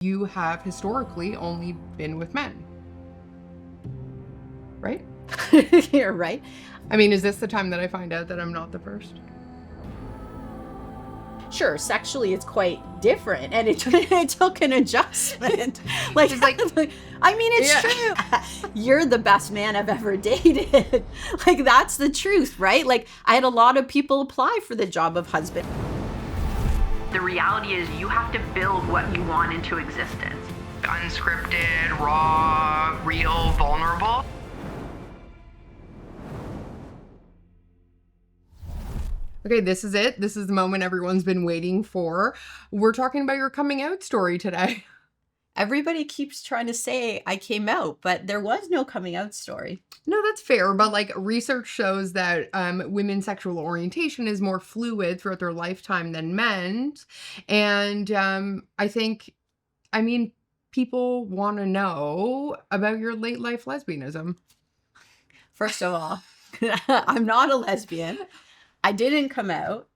You have historically only been with men, right? You're right. I mean, is this the time that I find out that I'm not the first? Sure, sexually it's quite different, and it took an adjustment. Like, It's like, I mean, it's yeah. true. You're the best man I've ever dated. Like, that's the truth, right? Like, I had a lot of people apply for the job of husband. The reality is you have to build what you want into existence. Unscripted, raw, real, vulnerable. Okay, this is it. This is the moment everyone's been waiting for. We're talking about your coming out story today. Everybody keeps trying to say I came out, but there was no coming out story. No, that's fair. But like research shows that women's sexual orientation is more fluid throughout their lifetime than men's. And I mean, people want to know about your late life lesbianism. First of all, I'm not a lesbian. I didn't come out,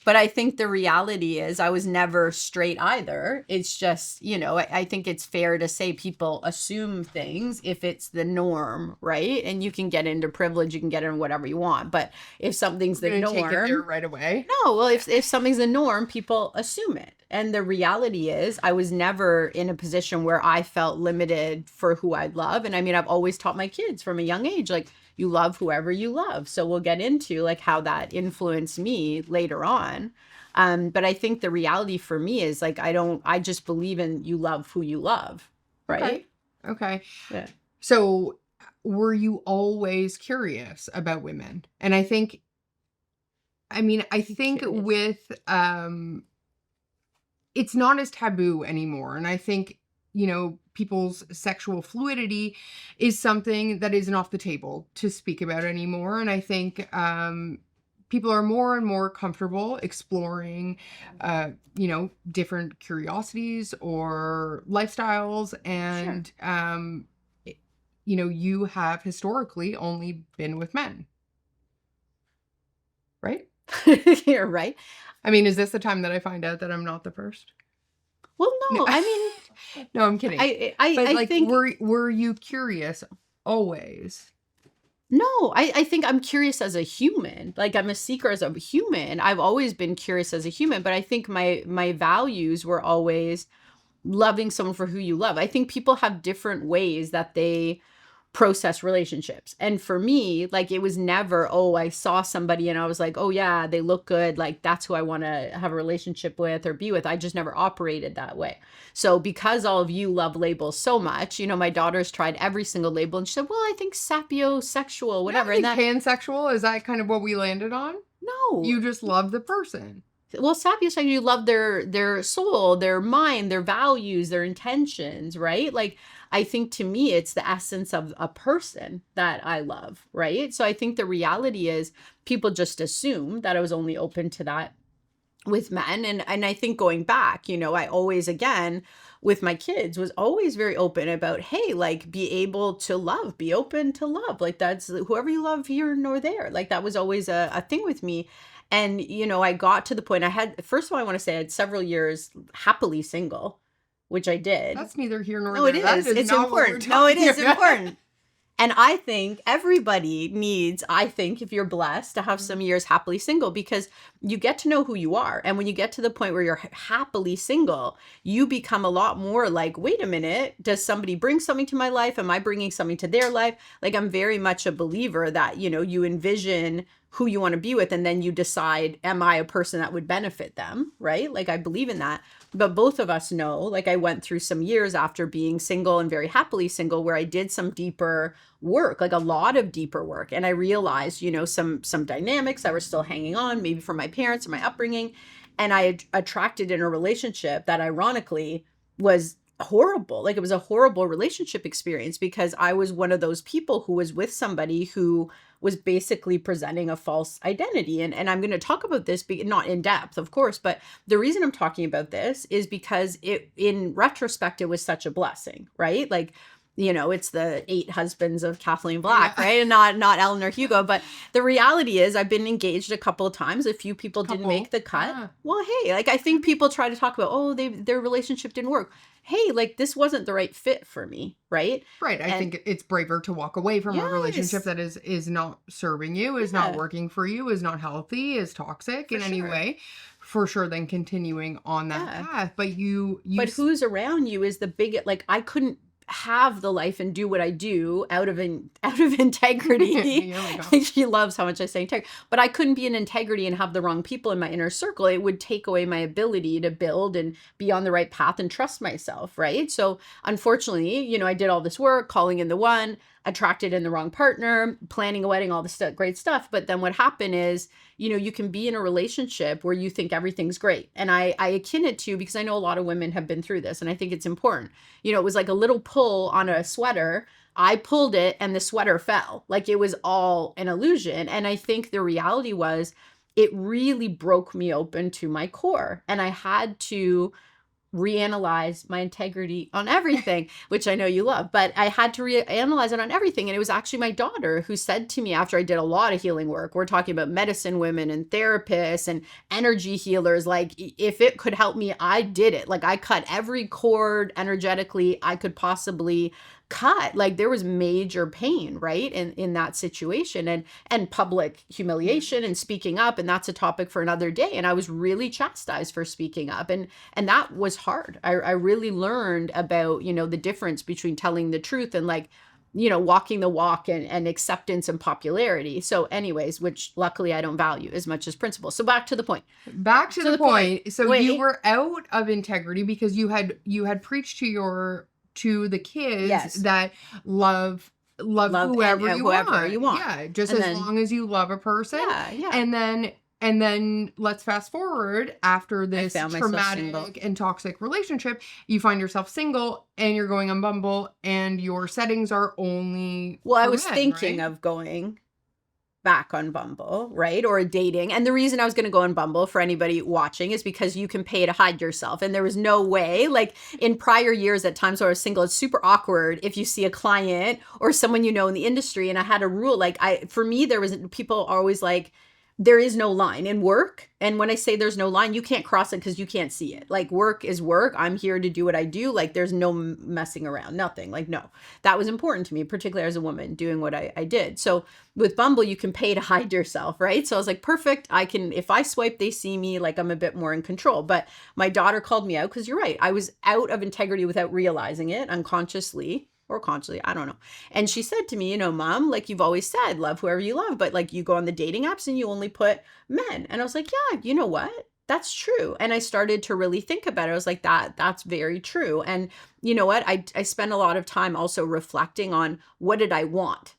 but I think the reality is I was never straight either. It's just, I think it's fair to say people assume things if it's the norm, right? And you can get into privilege, you can get in whatever you want. But if something's the norm, take it there right away. No, well, if something's the norm, people assume it. And the reality is I was never in a position where I felt limited for who I'd love. And I mean, I've always taught my kids from a young age, like, you love whoever you love. So we'll get into like how that influenced me later on. But I think the reality for me is like, I just believe in you love who you love. Right. Okay. Yeah. So were you always curious about women? And I think with, it's not as taboo anymore. And I think, people's sexual fluidity is something that isn't off the table to speak about anymore. And I think people are more and more comfortable exploring, different curiosities or lifestyles. And, sure. You have historically only been with men, right? You're right. I mean, is this the time that I find out that I'm not the first? Well, no, I mean, no, I'm kidding. I think were you curious always? No, I think I'm curious as a human. Like, I'm a seeker as a human. I've always been curious as a human, but I think my values were always loving someone for who you love. I think people have different ways that they process relationships. And for me, like, it was never, oh, I saw somebody and I was like, oh yeah, they look good. Like, that's who I want to have a relationship with or be with. I just never operated that way. So because all of you love labels so much, my daughter's tried every single label and she said, well, I think sapiosexual, whatever. Yeah, pansexual, is that kind of what we landed on? No. You just love the person. Well, sapiosexual, you love their soul, their mind, their values, their intentions, right? Like, I think to me, it's the essence of a person that I love, right? So I think the reality is people just assume that I was only open to that with men. And I think going back, I always, again, with my kids was always very open about, hey, like, be able to love, be open to love. Like, that's whoever you love here nor there. Like, that was always a thing with me. And, I got to the point first of all, I want to say I had several years happily single, which I did. That's neither here nor there. No, it is. It's important. No, it is important. And I think everybody needs, if you're blessed, to have some years happily single, because you get to know who you are. And when you get to the point where you're happily single, you become a lot more like, wait a minute, does somebody bring something to my life? Am I bringing something to their life? Like, I'm very much a believer that, you envision who you want to be with, and then you decide, am I a person that would benefit them, right? Like, I believe in that. But both of us know, like, I went through some years after being single and very happily single where I did some deeper work, like a lot of deeper work. And I realized, some dynamics that were still hanging on, maybe from my parents or my upbringing. And I attracted in a relationship that ironically was horrible. Like, it was a horrible relationship experience because I was one of those people who was with somebody who was basically presenting a false identity. And I'm going to talk about this, not in depth, of course, but the reason I'm talking about this is because in retrospect, it was such a blessing, right? Like, it's the 8 husbands of Kathleen Black, right? And not Eleanor Hugo. But the reality is I've been engaged a couple of times. A few people didn't make the cut. Yeah. Well, hey, like I think people try to talk about, oh, their relationship didn't work. Hey, like this wasn't the right fit for me, right? Right. I think it's braver to walk away from a relationship that is not serving you, is not working for you, is not healthy, is toxic in any way, for sure, than continuing on that path. But but who's around you is the biggest, like I couldn't have the life and do what I do out of integrity. She loves how much I say integrity, but I couldn't be in integrity and have the wrong people in my inner circle. It would take away my ability to build and be on the right path and trust myself, right? So unfortunately, I did all this work, calling in the one, attracted in the wrong partner, planning a wedding, all this great stuff. But then what happened is, you can be in a relationship where you think everything's great. And I akin it to, because I know a lot of women have been through this, and I think it's important. It was like a little pull on a sweater. I pulled it and the sweater fell. Like it was all an illusion. And I think the reality was it really broke me open to my core. And I had to reanalyze my integrity on everything, which I know you love, but I had to reanalyze it on everything. And it was actually my daughter who said to me after I did a lot of healing work, we're talking about medicine women and therapists and energy healers, like if it could help me, I did it. Like I cut every cord energetically I could possibly cut. Like there was major pain, right? In that situation and public humiliation and speaking up. And that's a topic for another day. And I was really chastised for speaking up. And that was hard. I really learned about, the difference between telling the truth and like, walking the walk and acceptance and popularity. So anyways, which luckily I don't value as much as principles. So back to the point. Back to the point. So you were out of integrity because you had preached to the kids that love whoever you want. Yeah, just as long as you love a person. Yeah. And then let's fast forward after this traumatic and toxic relationship, you find yourself single and you're going on Bumble and your settings are only I was thinking of going back on Bumble, right? Or dating. And the reason I was going to go on Bumble for anybody watching is because you can pay to hide yourself. And there was no way, like in prior years at times where I was single, it's super awkward if you see a client or someone in the industry. And I had a rule, like for me, people are always like, there is no line in work. And when I say there's no line, you can't cross it because you can't see it. Like work is work. I'm here to do what I do. Like there's no messing around, nothing. Like, no, that was important to me, particularly as a woman doing what I did. So with Bumble, you can pay to hide yourself, right? So I was like, perfect. If I swipe, they see me, like I'm a bit more in control. But my daughter called me out because you're right. I was out of integrity without realizing it unconsciously. Or consciously, I don't know. And she said to me, Mom, like you've always said, love whoever you love, but like you go on the dating apps and you only put men. And I was like, yeah, you know what? That's true. And I started to really think about it. I was like, that's very true. And you know what? I spent a lot of time also reflecting on what did I want?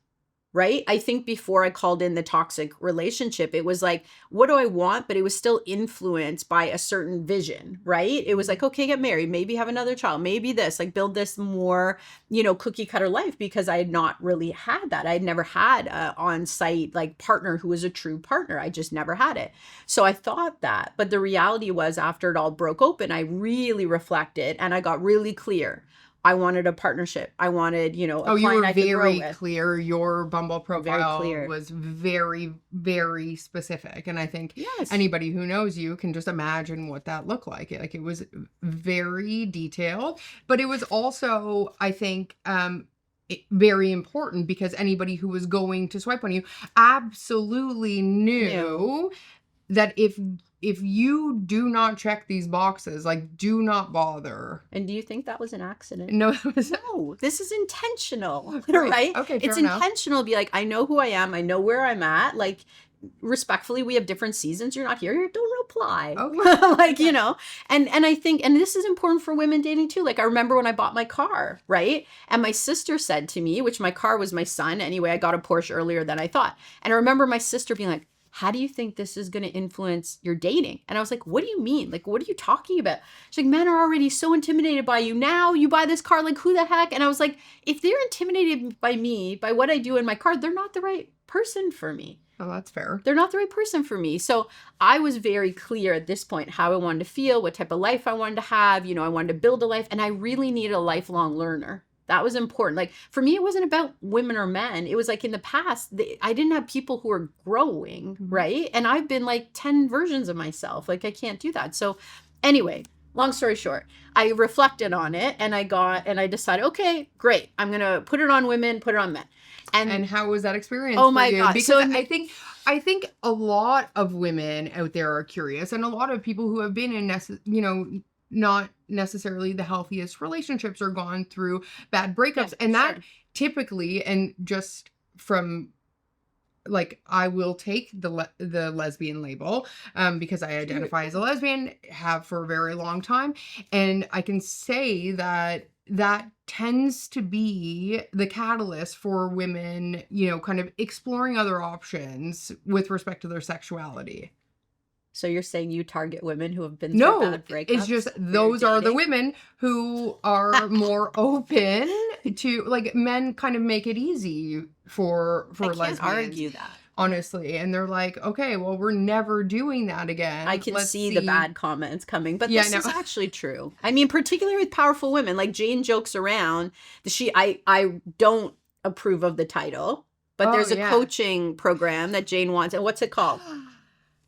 Right? I think before I called in the toxic relationship, it was like, what do I want? But it was still influenced by a certain vision, right? It was like, okay, get married, maybe have another child, maybe this, like build this more, cookie cutter life, because I had not really had that. I had never had a on-site like partner who was a true partner. I just never had it. So I thought that, but the reality was after it all broke open, I really reflected and I got really clear. I wanted a partnership. I wanted, a client I could grow with. Very clear. Your Bumble profile was very, very specific. And I think anybody who knows you can just imagine what that looked like. Like it was very detailed, but it was also, I think, very important because anybody who was going to swipe on you absolutely knew that if you do not check these boxes, like do not bother. And do you think that was an accident? No, this is intentional, right? Okay, fair it's enough. Intentional to be like, I know who I am. I know where I'm at. Like, respectfully, we have different seasons. You're not here. Don't reply. Okay. And I think, and this is important for women dating too. Like I remember when I bought my car, right? And my sister said to me, which my car was my son. Anyway, I got a Porsche earlier than I thought. And I remember my sister being like, how do you think this is going to influence your dating? And I was like, what do you mean? Like, what are you talking about? She's like, men are already so intimidated by you. Now you buy this car, like who the heck? And I was like, if they're intimidated by me, by what I do in my car, they're not the right person for me. Oh, that's fair. They're not the right person for me. So I was very clear at this point how I wanted to feel, what type of life I wanted to have. I wanted to build a life, and I really needed a lifelong learner. That was important. Like for me, it wasn't about women or men. It was like in the past, I didn't have people who were growing, right? And I've been like 10 versions of myself. Like I can't do that. So anyway, long story short, I reflected on it and I decided, okay, great. I'm going to put it on women, put it on men. And how was that experience Oh for my you? God. Because So I think a lot of women out there are curious, and a lot of people who have been in not necessarily the healthiest relationships or gone through bad breakups. Yeah, and that sure. typically, and just from like, I will take the lesbian label because I identify as a lesbian, have for a very long time. And I can say that tends to be the catalyst for women, kind of exploring other options with respect to their sexuality. So you're saying you target women who have been through bad breakups? It's just those are the women who are more open to, like, men kind of make it easy for lesbians. I can't argue that. Honestly, and they're like, okay, well, we're never doing that again. I can see the bad comments coming, but Yeah, this no. is actually true. I mean, particularly with powerful women, like Jane jokes around. I don't approve of the title, but there's a coaching program that Jane wants, and what's it called?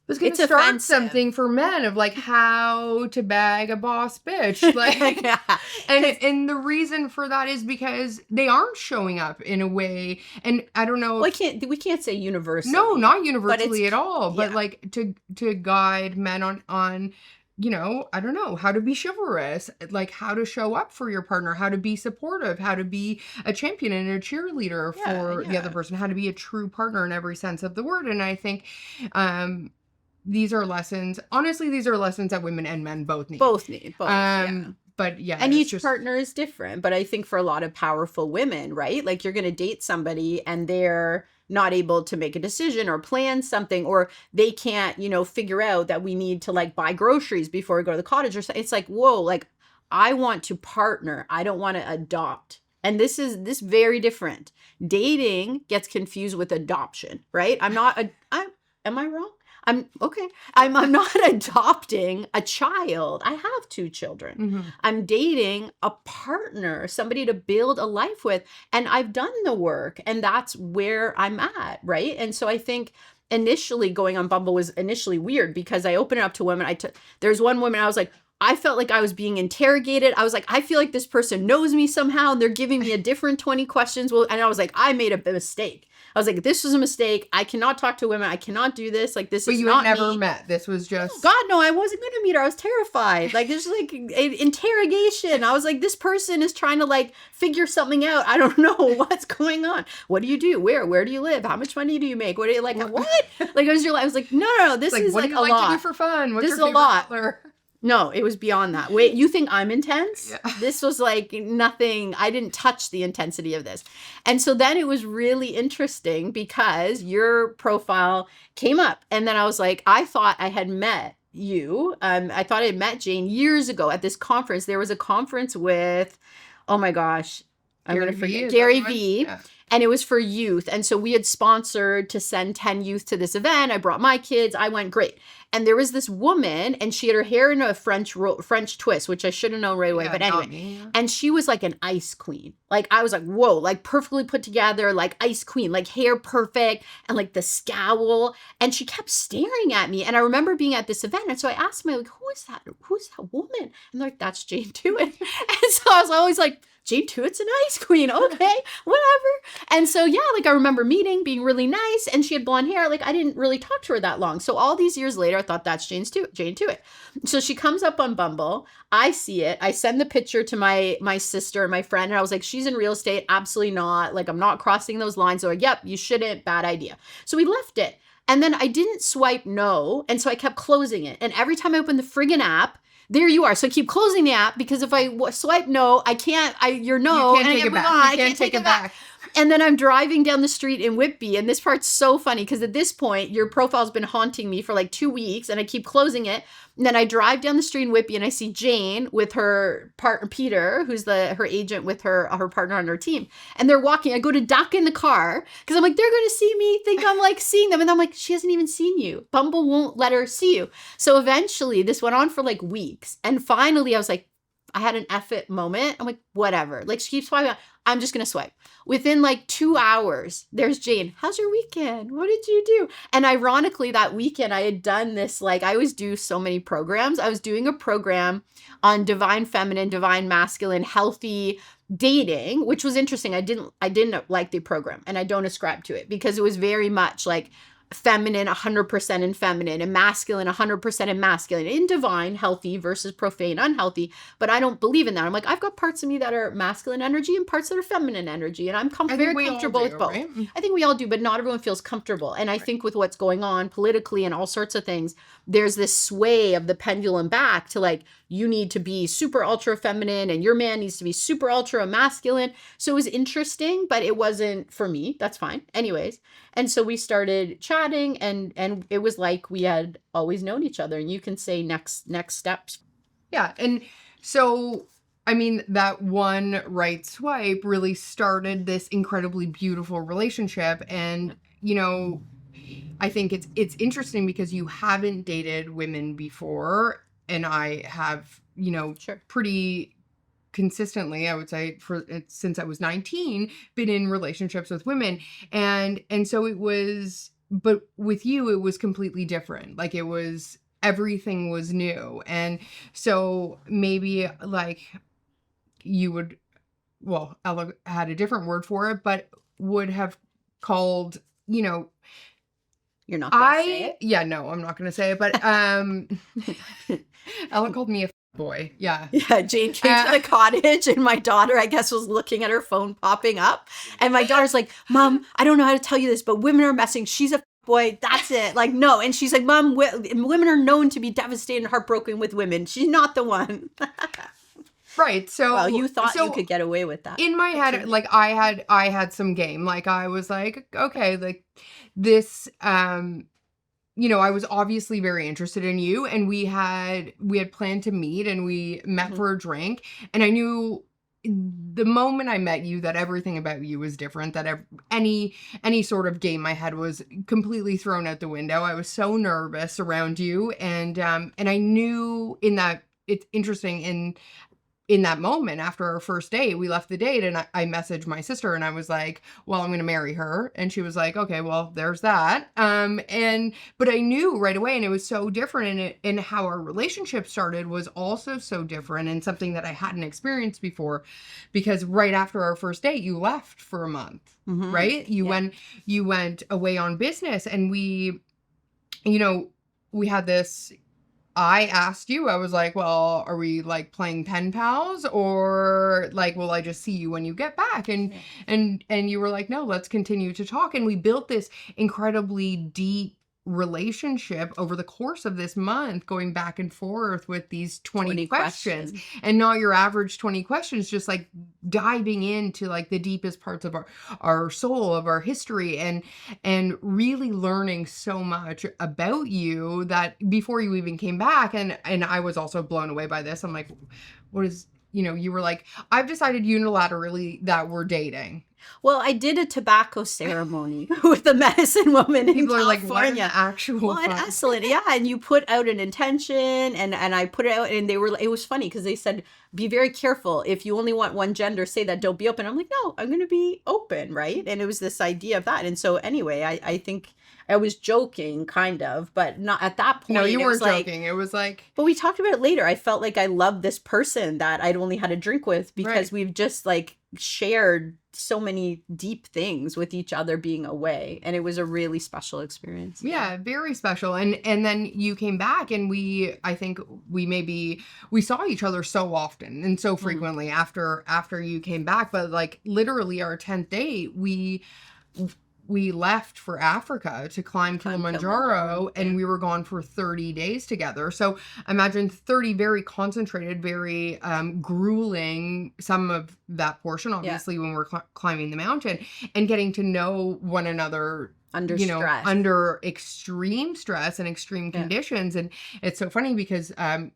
I was going to start offensive. Something for men of like how to bag a boss bitch. Like, Yeah. and the reason for that is because they aren't showing up in a way, and I don't know. Well, we can't say universally. No, not universally at all. But yeah. like to guide men on, I don't know, how to be chivalrous, like how to show up for your partner, how to be supportive, how to be a champion and a cheerleader for the other person, how to be a true partner in every sense of the word. And I think, these are lessons. Honestly, these are lessons that women and men both need. Both. But yeah. And each partner is different. But I think for a lot of powerful women, right? Like you're going to date somebody and they're not able to make a decision or plan something, or they can't, figure out that we need to like buy groceries before we go to the cottage or something. It's like, whoa, like I want to partner. I don't want to adopt. And this is very different. Dating gets confused with adoption, right? Am I wrong? I'm not adopting a child. I have 2 children. Mm-hmm. I'm dating a partner, somebody to build a life with. And I've done the work, and that's where I'm at, right? And so I think initially going on Bumble was initially weird because I opened it up to women. There's one woman I was like, I felt like I was being interrogated. I was like, I feel like this person knows me somehow and they're giving me a different 20 questions. Well, and I was like, I made a mistake. I was like, this was a mistake. I cannot talk to women. I cannot do this. Like, this is not me. But you had never met. This was just... Oh, God, no, I wasn't going to meet her. I was terrified. Like, there's like an interrogation. I was like, this person is trying to like figure something out. I don't know what's going on. What do you do? Where do you live? How much money do you make? What do you like? What? Like, I was like, no, this is like a lot. What do you like to do for fun? What's this your is a lot. Color? No, it was beyond that. Wait, you think I'm intense? Yeah. This was like nothing. I didn't touch the intensity of this. And so then it was really interesting because your profile came up. And then I was like, I thought I had met you. I thought I had met Jane years ago at this conference. There was a conference with, oh my gosh, I'm going to forget, Gary Vee. Yeah. And it was for youth. And so we had sponsored to send 10 youth to this event. I brought my kids. I went, great. And there was this woman, and she had her hair in a French twist, which I should have known right away. But anyway, and she was like an ice queen. Like, I was like, whoa, like perfectly put together, like ice queen, like hair perfect, and like the scowl. And she kept staring at me. And I remember being at this event. And so I asked my, like, who is that? Who's that woman? And they're like, that's Jane Tuitt. And so I was always like, Jane Tuitt's an ice queen. Okay, whatever. And so, yeah, like I remember meeting, being really nice, and she had blonde hair. Like I didn't really talk to her that long. So all these years later, I thought that's Jane Tuitt. So she comes up on Bumble. I see it. I send the picture to my sister and my friend. And I was like, she's in real estate. Absolutely not. Like I'm not crossing those lines. So like, yep, you shouldn't. Bad idea. So we left it. And then I didn't swipe no. And so I kept closing it. And every time I opened the friggin' app, there you are. So I keep closing the app because if I swipe no, I can't, you're no. You can't take it back. You can't take it back. And then I'm driving down the street in Whitby. And this part's so funny because at this point, your profile's been haunting me for like 2 weeks and I keep closing it. And then I drive down the street in Whitby and I see Jane with her partner, Peter, who's her agent with her partner on her team. And they're walking. I go to duck in the car because I'm like, they're going to see me, think I'm like seeing them. And I'm like, she hasn't even seen you. Bumble won't let her see you. So eventually this went on for like weeks. And finally I was like, I had an F it moment. I'm like, whatever. Like, she keeps swiping. I'm just going to swipe. Within like 2 hours, there's Jane. How's your weekend? What did you do? And ironically, that weekend, I had done this, like, I always do so many programs. I was doing a program on divine feminine, divine masculine, healthy dating, which was interesting. I didn't like the program, and I don't ascribe to it because it was very much like feminine 100% in feminine and masculine 100% in masculine, in divine healthy versus profane unhealthy. But I don't believe in that. I'm like, I've got parts of me that are masculine energy and parts that are feminine energy, and I'm very comfortable with both. Right? I think we all do, but not everyone feels comfortable. And I think with what's going on politically and all sorts of things, there's this sway of the pendulum back to like, you need to be super ultra feminine and your man needs to be super ultra masculine. So it was interesting, but it wasn't for me. That's fine. Anyways. And so we started chatting, and it was like we had always known each other, and you can say next steps. Yeah. And so, I mean, that one right swipe really started this incredibly beautiful relationship. And, you know, I think it's interesting because you haven't dated women before, and I have, you know, Sure. pretty consistently, I would say, since I was 19, been in relationships with women. And so it was, but with you, it was completely different. Like, it was, everything was new. And so maybe like you would, well, Ella had a different word for it, but would have called, you know, you're not gonna say it? Yeah, no, I'm not gonna say it, but Ella called me a boy. Yeah. Yeah, Jane came to the cottage, and my daughter, I guess, was looking at her phone popping up. And my daughter's like, Mom, I don't know how to tell you this, but women are messing. She's a boy. That's it. Like, no. And she's like, Mom, women are known to be devastated and heartbroken with women. She's not the one. Right. So, well, you thought you could get away with that. In my head, like, I had some game. Like, I was like, okay, like this, you know, I was obviously very interested in you, and we had planned to meet, and we met for a drink, and I knew the moment I met you that everything about you was different, that any sort of game I had was completely thrown out the window. I was so nervous around you, and I knew in that, it's interesting, in that moment after our first date, we left the date, and I messaged my sister, and I was like, well, I'm going to marry her. And she was like, okay, well, there's that. But I knew right away, and it was so different, and how our relationship started was also so different, and something that I hadn't experienced before, because right after our first date, you left for a month, right? You went away on business, and we, you know, we had this, I asked you, I was like, well, are we like playing pen pals, or like, will I just see you when you get back? And you were like, no, let's continue to talk. And we built this incredibly deep relationship over the course of this month, going back and forth with these 20 questions, and not your average 20 questions, just like diving into like the deepest parts of our soul, of our history, and really learning so much about you that before you even came back. And I was also blown away by this. I'm like, what is, you know, you were like, I've decided unilaterally that we're dating. Well, I did a tobacco ceremony with the medicine woman in People California. Are like, what an actual well, excellent. Yeah. And you put out an intention, and I put it out, and it was funny because they said, be very careful. If you only want one gender, say that, don't be open. I'm like, no, I'm going to be open. Right. And it was this idea of that. And so anyway, I think I was joking kind of, but not at that point. No, you weren't joking. It was like, but we talked about it later. I felt like I loved this person that I'd only had a drink with, because we've just like shared so many deep things with each other being away, and it was a really special experience. Yeah, very special. And then you came back, and I think we saw each other so often and so frequently after you came back, but like literally our 10th date, we left for Africa to climb Kilimanjaro, and we were gone for 30 days together. So imagine 30 very concentrated, very grueling, some of that portion, obviously, when we're climbing the mountain, and getting to know one another Under you know, stress. under extreme stress and extreme Yeah. conditions. And it's so funny because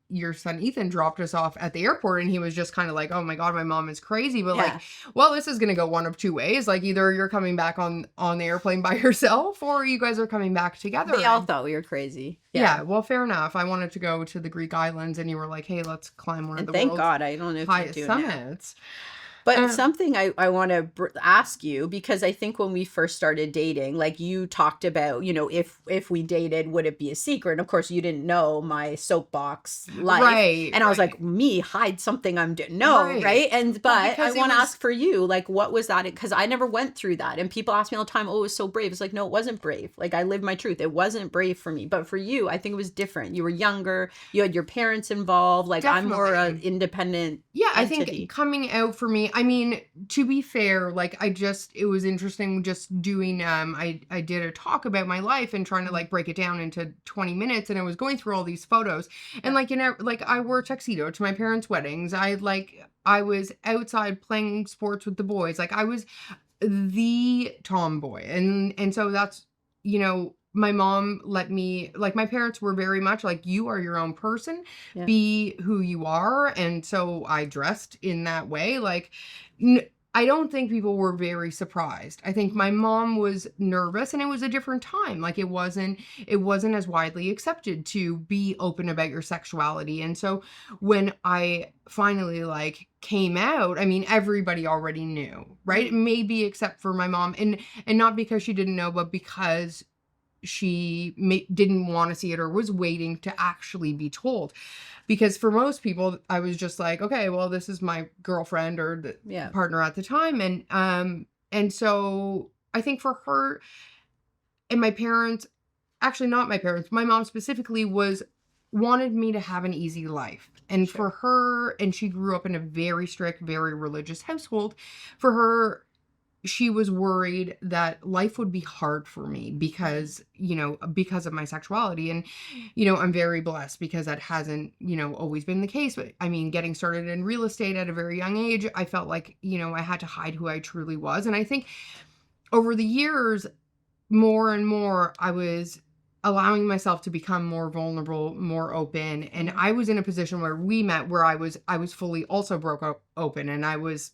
your son Ethan dropped us off at the airport, and he was just kind of like, oh my God, my mom is crazy. But Yeah. like, well, this is going to go one of two ways. Like, either you're coming back on the airplane by yourself, or you guys are coming back together. They all thought we were crazy. Yeah, well, fair enough. I wanted to go to the Greek islands, and you were like, hey, let's climb one of And the thank world's God, I don't know if you highest do now. summits. But something I want to ask you, because I think when we first started dating, like you talked about, you know, if we dated, would it be a secret? And of course, you didn't know my soapbox life. Right. And I was like, me hide something I'm doing. No, right. And but because I want to ask for you, like, what was that? Because I never went through that. And people ask me all the time, oh, it was so brave. It's like, no, it wasn't brave. Like, I lived my truth. It wasn't brave for me. But for you, I think it was different. You were younger. You had your parents involved. Like, I'm more an independent Yeah, I entity. think coming out for me, I mean, to be fair, like it was interesting just doing, I did a talk about my life and trying to like break it down into 20 minutes, and I was going through all these photos, and like, you know, like I wore a tuxedo to my parents' weddings. I was outside playing sports with the boys. Like, I was the tomboy. And so that's, you know, my mom let me, like, my parents were very much like, you are your own person, Yeah. be who you are. And so I dressed in that way. Like, I don't think people were very surprised. I think my mom was nervous, and it was a different time. Like, it wasn't as widely accepted to be open about your sexuality. And so when I finally like came out, I mean, everybody already knew, right? Maybe except for my mom, and not because she didn't know, but because she didn't want to see it or was waiting to actually be told. Because for most people, I was just like, okay, well, this is my girlfriend or the partner at the time. And so I think for her and my parents, actually not my parents, my mom specifically wanted me to have an easy life. And for her, and she grew up in a very strict, very religious household, for her, she was worried that life would be hard for me because of my sexuality. And, you know, I'm very blessed because that hasn't, you know, always been the case. But I mean, getting started in real estate at a very young age, I felt like, you know, I had to hide who I truly was. And I think over the years, more and more, I was allowing myself to become more vulnerable, more open. And I was in a position where we met, where I was fully also broke open, and I was,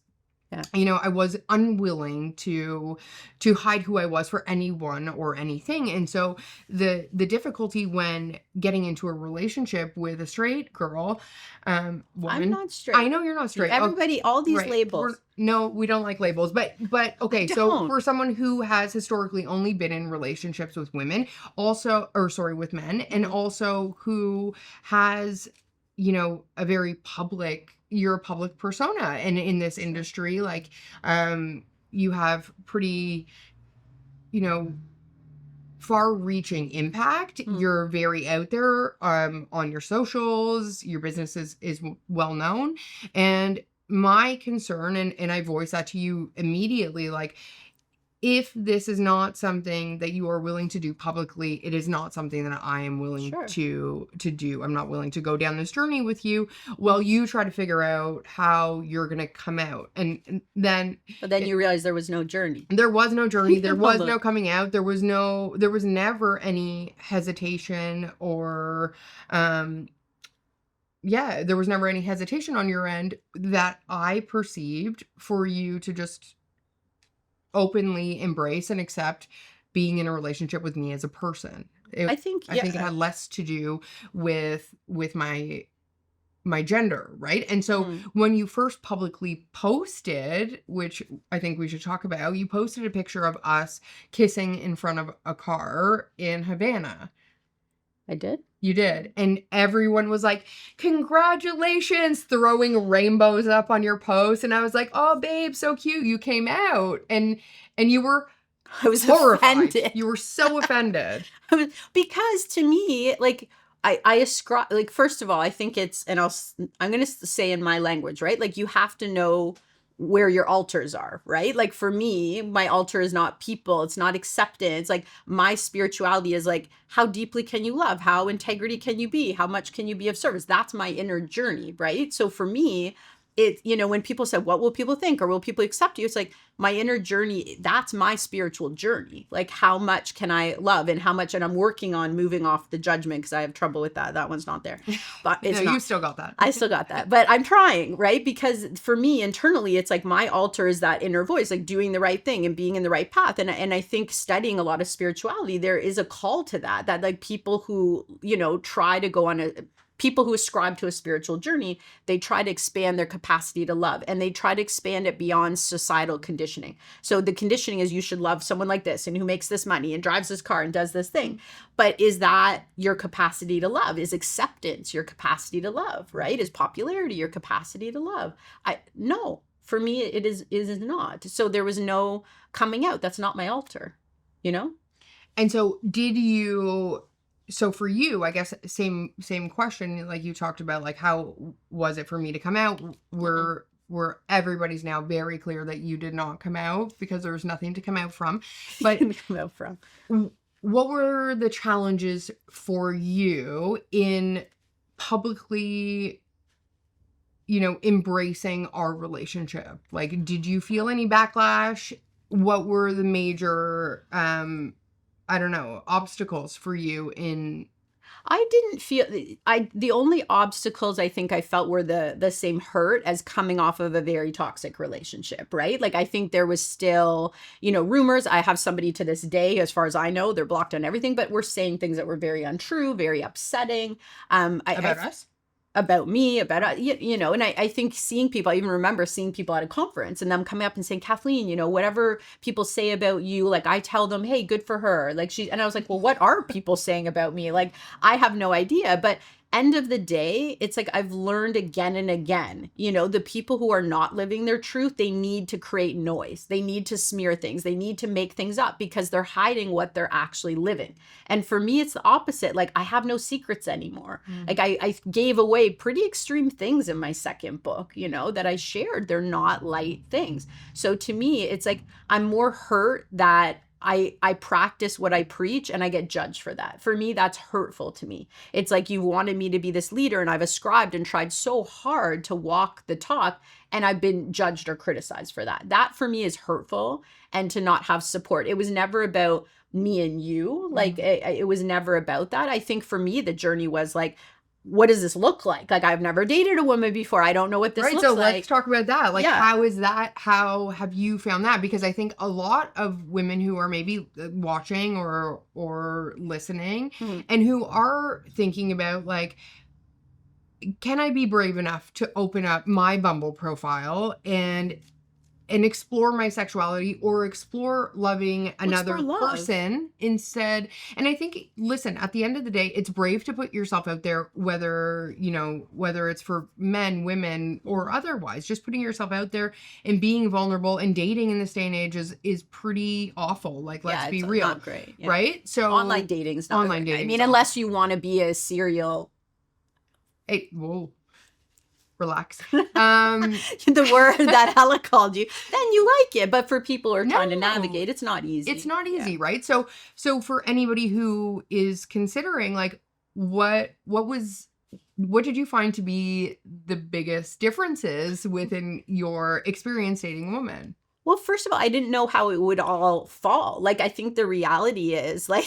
you know, I was unwilling to hide who I was for anyone or anything. And so the difficulty when getting into a relationship with a straight girl, woman. I'm not straight. I know you're not straight. Everybody, all these labels. No, we don't like labels. But okay, so for someone who has historically only been in relationships with women, with men, and also who has, you know, you're a public persona, and in this industry, like, you have pretty, you know, far-reaching impact. You're very out there on your socials. Your business is well known. And my concern, and I voice that to you immediately, like, if this is not something that you are willing to do publicly, it is not something that I am willing to do. I'm not willing to go down this journey with you while you try to figure out how you're going to come out. And then... But then you realize there was no journey. There was no journey. There was no coming out. There was never any hesitation or... there was never any hesitation on your end that I perceived for you to just openly embrace and accept being in a relationship with me as a person. I think it had less to do with my gender, right? And so when you first publicly posted, which I think we should talk about, you posted a picture of us kissing in front of a car in Havana. I did. You did. And everyone was like, congratulations, throwing rainbows up on your post. And I was like, oh, babe, so cute. You came out. And you were I was horrified. Offended. You were so offended. Because to me, like, I ascribe, like, first of all, I think it's, and I'm going to say in my language, right? Like, you have to know where your altars are, right? Like, for me, my altar is not people. It's not acceptance. Like, my spirituality is like, how deeply can you love? How integrity can you be? How much can you be of service? That's my inner journey, right? So for me, it, you know, when people said, what will people think, or will people accept you? It's like my inner journey. That's my spiritual journey. Like, how much can I love, and how much, and I'm working on moving off the judgment, because I have trouble with that. That one's not there, but it's No, not. you still got that. I still got that, but I'm trying, right? Because for me internally, it's like my altar is that inner voice, like doing the right thing and being in the right path. And I think studying a lot of spirituality, there is a call to that like people who, you know, try to go on people who ascribe to a spiritual journey, they try to expand their capacity to love, and they try to expand it beyond societal conditioning. So the conditioning is you should love someone like this, and who makes this money and drives this car and does this thing. But is that your capacity to love? Is acceptance your capacity to love, right? Is popularity your capacity to love? No, for me, it is not. So there was no coming out. That's not my altar, you know? And so so for you, I guess same question, like you talked about, like, how was it for me to come out? Where everybody's now very clear that you did not come out, because there was nothing to come out from. But come out from. What were the challenges for you in publicly, you know, embracing our relationship? Like, did you feel any backlash? What were the major I don't know, obstacles for you in? I didn't feel, the only obstacles I think I felt were the same hurt as coming off of a very toxic relationship, right? Like, I think there was still, you know, rumors. I have somebody to this day, as far as I know, they're blocked on everything, but we're saying things that were very untrue, very upsetting. About us? About me, about, you know, and I think seeing people, I even remember seeing people at a conference and them coming up and saying, Kathleen, you know, whatever people say about you, like, I tell them, hey, good for her. Like, and I was like, well, what are people saying about me? Like, I have no idea. But end of the day, it's like, I've learned again and again, you know, the people who are not living their truth, they need to create noise. They need to smear things. They need to make things up, because they're hiding what they're actually living. And for me, it's the opposite. Like, I have no secrets anymore. Like, I gave away pretty extreme things in my second book, you know, that I shared. They're not light things. So to me, it's like, I'm more hurt that I practice what I preach and I get judged for that. For me, that's hurtful to me. It's like, you wanted me to be this leader, and I've ascribed and tried so hard to walk the talk, and I've been judged or criticized for that. That for me is hurtful, and to not have support. It was never about me and you. Like, it was never about that. I think for me, the journey was like, what does this look like? Like, I've never dated a woman before. I don't know what this looks like. Right, so let's talk about that. Like, Yeah. how is that? How have you found that? Because I think a lot of women who are maybe watching or listening and who are thinking about, like, can I be brave enough to open up my Bumble profile and explore my sexuality, or explore loving another Explore love. person instead? And I think, listen, at the end of the day, it's brave to put yourself out there, whether it's for men, women, or otherwise. Just putting yourself out there and being vulnerable and dating in this day and age is pretty awful. Like, let's be it's real. not great. Yeah. Right? So Online dating's not online great. I dating's mean, awful. unless you want to be a serial. Hey, whoa. Relax. The word that Hella called you, then you like it. But for people who are trying to No. navigate, it's not easy. It's not easy, right? So for anybody who is considering, like, what did you find to be the biggest differences within your experience dating a woman? Well, first of all, I didn't know how it would all fall. Like, I think the reality is, like,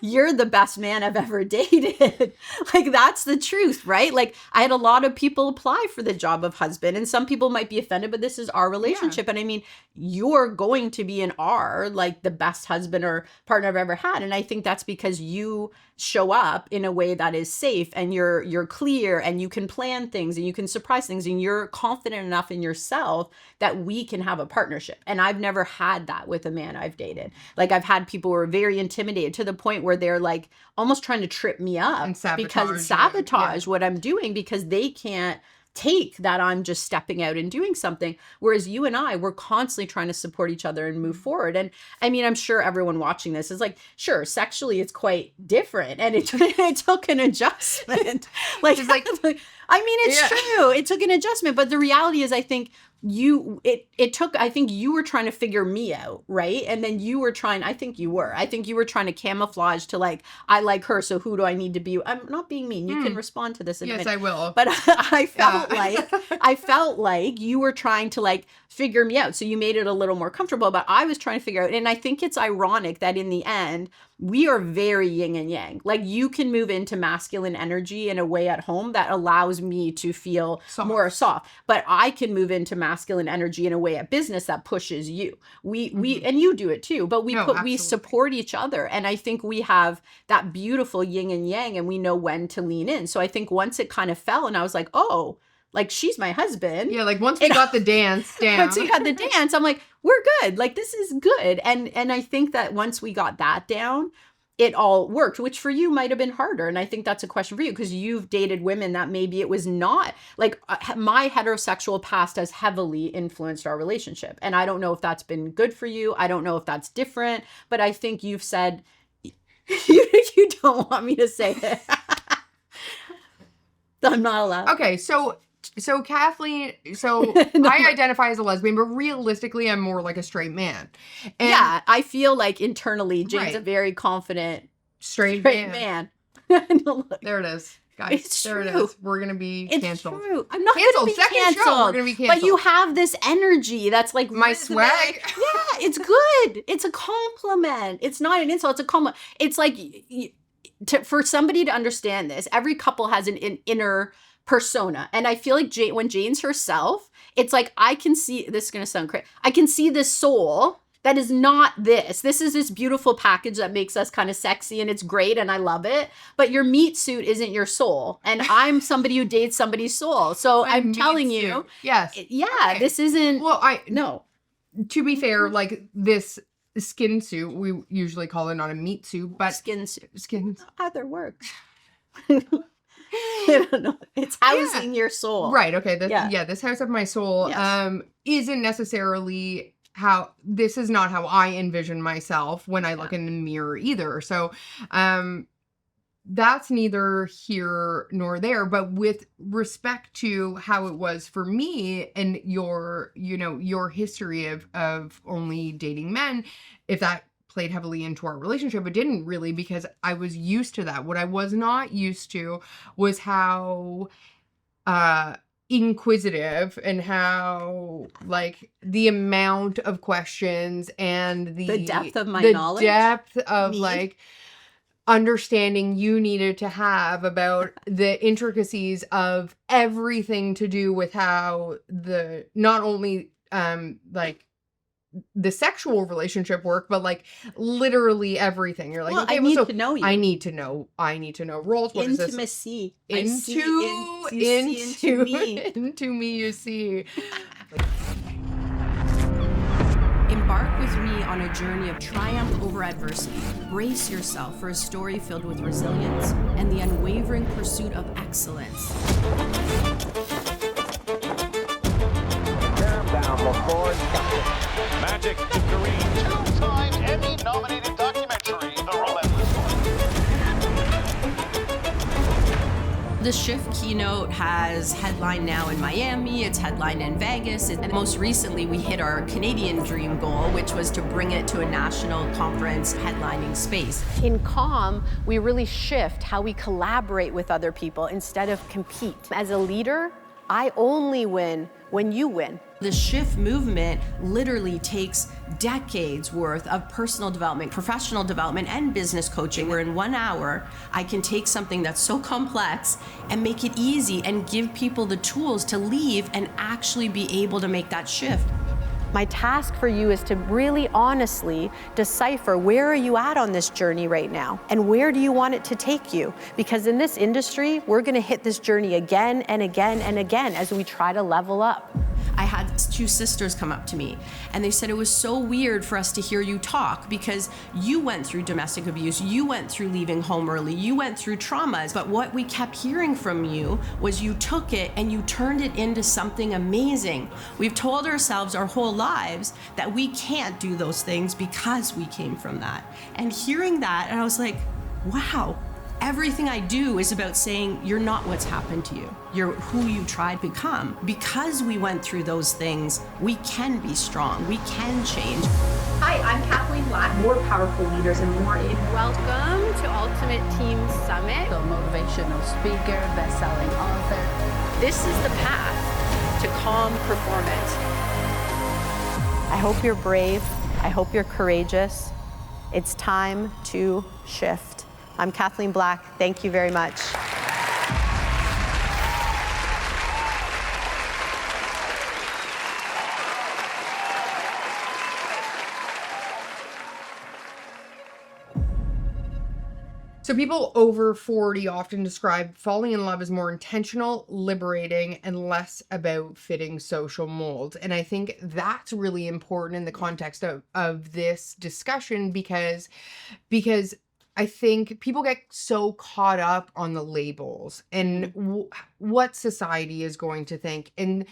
you're the best man I've ever dated. Like, that's the truth, right? Like, I had a lot of people apply for the job of husband, and some people might be offended, but this is our relationship. And I mean, you're going to be like, the best husband or partner I've ever had. And I think that's because you show up in a way that is safe, and you're clear, and you can plan things, and you can surprise things, and you're confident enough in yourself that we can have a partnership. And I've never had that with a man I've dated. Like, I've had people who are very intimidated to the point where they're like almost trying to trip me up And sabotage because sabotage what I'm doing, because they can't take that I'm just stepping out and doing something. Whereas you and I, we're constantly trying to support each other and move forward. And I mean, I'm sure everyone watching this is like, sure, sexually it's quite different. And it took an adjustment. Like, It's like, I mean, it's true. It took an adjustment. But the reality is, I think it took, I think you were trying to figure me out, right? And then I think you were trying to camouflage to like, I like her, so who do I need to be? I'm not being mean. You can respond to this in a Yes, minute. I will. But I felt like you were trying to like figure me out. So you made it a little more comfortable, but I was trying to figure out. And I think it's ironic that in the end, we are very yin and yang. Like you can move into masculine energy in a way at home that allows me to feel more soft, but I can move into masculine energy in a way at business that pushes you. We and you do it too, but we support each other. And I think we have that beautiful yin and yang, and we know when to lean in. So I think once it kind of fell and I was like, oh, like she's my husband. Yeah, like once we got the dance down. Once we got the dance, I'm like, we're good. Like this is good. And I think that once we got that down, it all worked, which for you might have been harder. And I think that's a question for you because you've dated women that maybe it was not like my heterosexual past has heavily influenced our relationship. And I don't know if that's been good for you. I don't know if that's different, but I think you've said you don't want me to say it. I'm not allowed. Okay, so Kathleen, I identify as a lesbian, but realistically, I'm more like a straight man. And yeah, I feel like internally, Jane's a very confident straight man. There it is, guys. It's there true. It is. We're gonna be canceled. It's true. I'm not canceled. Gonna be Second canceled. show, we're gonna be canceled. But you have this energy that's like my swag. Yeah, it's good. It's a compliment. It's not an insult. It's a compliment. It's like for somebody to understand this, every couple has an inner persona. And I feel like when Jane's herself, it's like, I can see, this is going to sound crazy. I can see this soul that is not this. This is this beautiful package that makes us kind of sexy and it's great and I love it. But your meat suit isn't your soul. And I'm somebody who dates somebody's soul. So I'm telling you. Yes. Yeah, okay. This isn't. Well, no. To be fair, like this skin suit, we usually call it not a meat suit, but skin suit. Skin. Either works. I don't know. It's housing your soul. Right. Okay. This house of my soul isn't necessarily this is not how I envision myself when I look in the mirror either. So that's neither here nor there. But with respect to how it was for me and your history of only dating men, if that played heavily into our relationship, it didn't really, because I was used to that. What I was not used to was how inquisitive and how like the amount of questions and the depth of my knowledge, depth of like understanding you needed to have about the intricacies of everything to do with how not only like the sexual relationship work, but like literally everything. You're like, well, okay, I need to know you. I need to know roles. What intimacy. Is this? Into me, you see. Embark with me on a journey of triumph over adversity. Brace yourself for a story filled with resilience and the unwavering pursuit of excellence. Magic to Kareem, two-time Emmy-nominated documentary, The Relentless One. The Shift keynote has headlined now in Miami, it's headlined in Vegas, and most recently we hit our Canadian dream goal, which was to bring it to a national conference headlining space. In Calm, we really shift how we collaborate with other people instead of compete. As a leader, I only win when you win. The Shift movement literally takes decades worth of personal development, professional development, and business coaching, where in 1 hour, I can take something that's so complex and make it easy and give people the tools to leave and actually be able to make that shift. My task for you is to really honestly decipher, where are you at on this journey right now? And where do you want it to take you? Because in this industry, we're gonna hit this journey again and again and again as we try to level up. I had two sisters come up to me and they said it was so weird for us to hear you talk because you went through domestic abuse, you went through leaving home early, you went through traumas, but what we kept hearing from you was you took it and you turned it into something amazing. We've told ourselves our whole lives that we can't do those things because we came from that. And hearing that, and I was like, wow, Everything I do is about saying you're not what's happened to you. You're who you tried to become. Because we went through those things, we can be strong. We can change. Hi, I'm Kathleen Black. More powerful leaders and more in. Welcome to Ultimate Team Summit. A motivational speaker, best-selling author. This is the path to calm performance. I hope you're brave. I hope you're courageous. It's time to shift. I'm Kathleen Black. Thank you very much. So people over 40 often describe falling in love as more intentional, liberating, and less about fitting social molds. And I think that's really important in the context of this discussion because I think people get so caught up on the labels and what society is going to think. And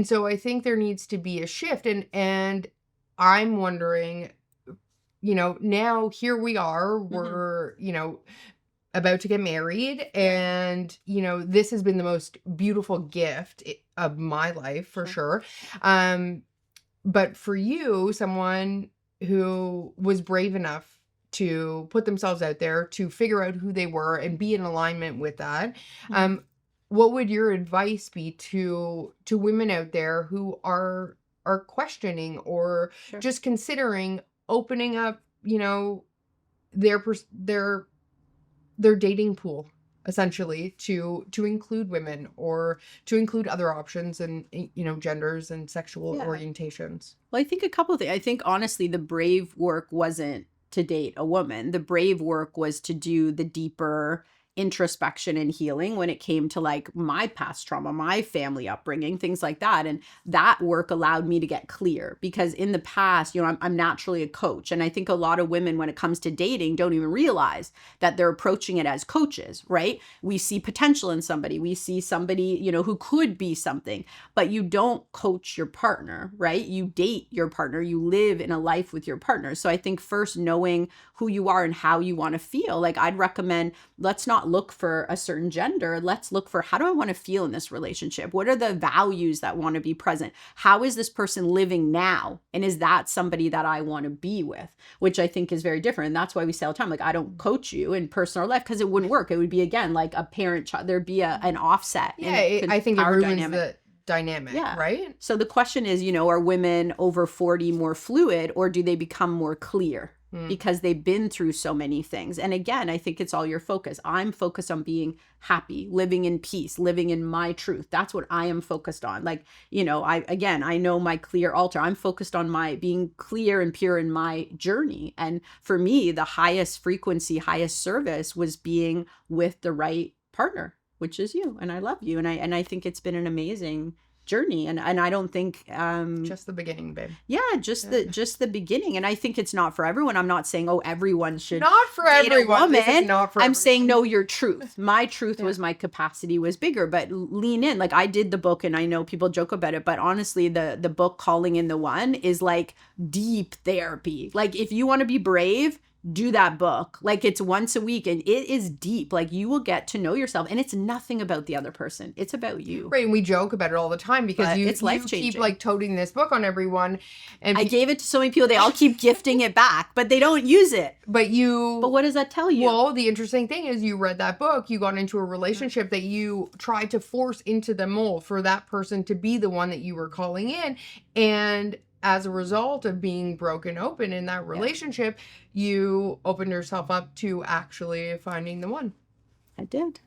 so I think there needs to be a shift. And I'm wondering, now here we are, we're, about to get married, and, this has been the most beautiful gift of my life for sure. But for you, someone who was brave enough to put themselves out there, to figure out who they were and be in alignment with that, what would your advice be to women out there who are questioning or just considering opening up, their dating pool essentially to include women or to include other options and genders and sexual orientations? Well, I think a couple of things. I think honestly, the brave work wasn't to date a woman. The brave work was to do the deeper introspection and healing when it came to like my past trauma, my family upbringing, things like that. And that work allowed me to get clear because in the past, I'm naturally a coach. And I think a lot of women, when it comes to dating, don't even realize that they're approaching it as coaches, right? We see potential in somebody. We see somebody, who could be something, but you don't coach your partner, right? You date your partner. You live in a life with your partner. So I think first knowing who you are and how you want to feel, like I'd recommend, let's not look for a certain gender. Let's look for, how do I want to feel in this relationship? What are the values that want to be present? How is this person living now? And is that somebody that I want to be with? Which I think is very different. And that's why we say all the time, like, I don't coach you in personal life because it wouldn't work. It would be, again, like a parent-child. There'd be an offset. Yeah, I think it ruins the dynamic, right? So the question is, are women over 40 more fluid or do they become more clear? Because they've been through so many things. And again, I think it's all your focus. I'm focused on being happy, living in peace, living in my truth. That's what I am focused on. Like, I know my clear altar. I'm focused on my being clear and pure in my journey. And for me, the highest frequency, highest service was being with the right partner, which is you. And I love you. And I think it's been an amazing journey. And I don't think just the beginning, babe. Yeah, just the beginning. And I think it's not for everyone. I'm not saying, everyone should not for date everyone. A woman. This is not for I'm everyone. saying know your truth. My truth was my capacity was bigger, but lean in. Like I did the book and I know people joke about it, but honestly, the book Calling in the One is like deep therapy. Like if you want to be brave, do that book. Like it's once a week and it is deep. Like you will get to know yourself and it's nothing about the other person. It's about you. Right. And we joke about it all the time because you life-changing. keep like toting this book on everyone. And I gave it to so many people. They all keep gifting it back, but they don't use it. But what does that tell you? Well, the interesting thing is you read that book, you got into a relationship that you tried to force into the mold for that person to be the one that you were calling in. And as a result of being broken open in that relationship, you opened yourself up to actually finding the one. I did.